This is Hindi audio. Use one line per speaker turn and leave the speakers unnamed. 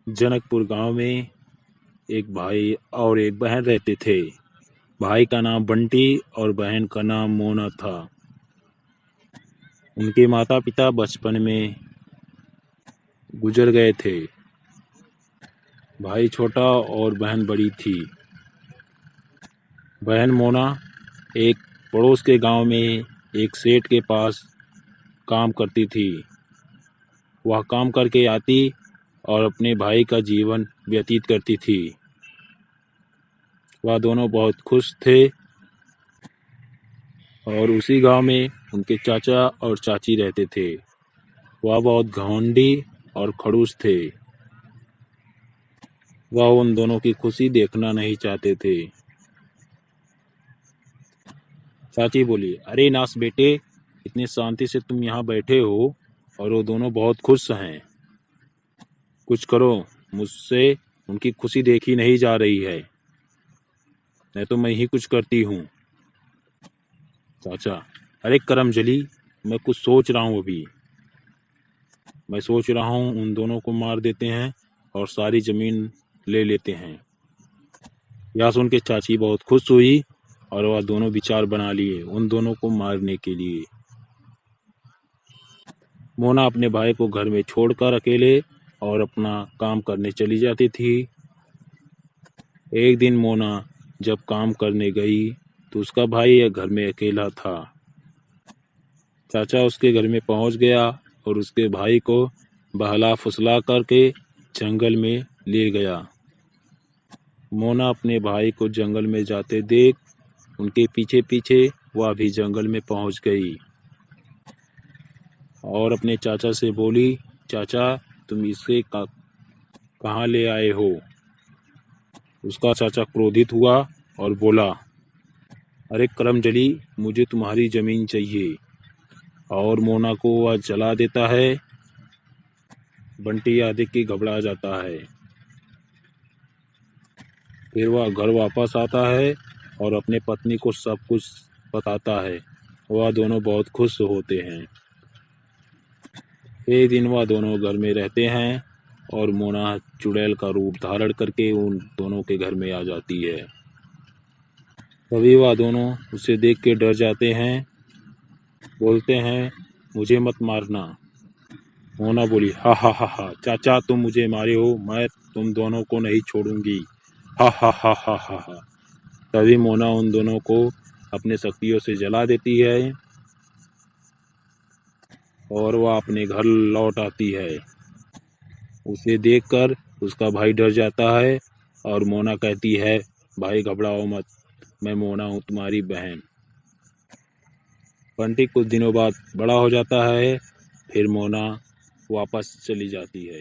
जनकपुर गांव में एक भाई और एक बहन रहते थे। भाई का नाम बंटी और बहन का नाम मोना था। उनके माता पिता बचपन में गुजर गए थे। भाई छोटा और बहन बड़ी थी। बहन मोना एक पड़ोस के गांव में एक सेठ के पास काम करती थी। वह काम करके आती और अपने भाई का जीवन व्यतीत करती थी। वह दोनों बहुत खुश थे और उसी गांव में उनके चाचा और चाची रहते थे। वह बहुत घमंडी और खड़ूस थे। वह उन दोनों की खुशी देखना नहीं चाहते थे। चाची बोली, अरे नास बेटे, इतनी शांति से तुम यहाँ बैठे हो और वो दोनों बहुत खुश हैं। कुछ करो, मुझसे उनकी खुशी देखी नहीं जा रही है, नहीं तो मैं ही कुछ करती हूँ। चाचा, अरे करमजली, मैं कुछ सोच रहा हूँ। अभी मैं सोच रहा हूँ उन दोनों को मार देते हैं और सारी जमीन ले लेते हैं। यह सुन के चाची बहुत खुश हुई और वह दोनों विचार बना लिए उन दोनों को मारने के लिए। मोना अपने भाई को घर में छोड़कर अकेले और अपना काम करने चली जाती थी। एक दिन मोना जब काम करने गई तो उसका भाई घर में अकेला था। चाचा उसके घर में पहुंच गया और उसके भाई को बहला फुसला करके जंगल में ले गया। मोना अपने भाई को जंगल में जाते देख उनके पीछे पीछे वह भी जंगल में पहुंच गई और अपने चाचा से बोली, चाचा, तुम इसे कहाँ ले आए हो? उसका चाचा क्रोधित हुआ और बोला, अरे करमजली, मुझे तुम्हारी जमीन चाहिए। और मोना को वह जला देता है। बंटी यह देख के घबरा जाता है। फिर वह घर वापस आता है और अपने पत्नी को सब कुछ बताता है। वह दोनों बहुत खुश होते हैं। एक दिन वह दोनों घर में रहते हैं और मोना चुड़ैल का रूप धारण करके उन दोनों के घर में आ जाती है। तभी वह दोनों उसे देख के डर जाते हैं। बोलते हैं, मुझे मत मारना। मोना बोली, हा हा हा हा, चाचा तुम मुझे मारे हो, मैं तुम दोनों को नहीं छोड़ूंगी। हा हा हा हा हा हा। तभी मोना उन दोनों को अपने शक्तियों से जला देती है और वह अपने घर लौट आती है। उसे देखकर उसका भाई डर जाता है और मोना कहती है, भाई घबराओ मत, मैं मोना हूँ, तुम्हारी बहन। बंटी कुछ दिनों बाद बड़ा हो जाता है। फिर मोना वापस चली जाती है।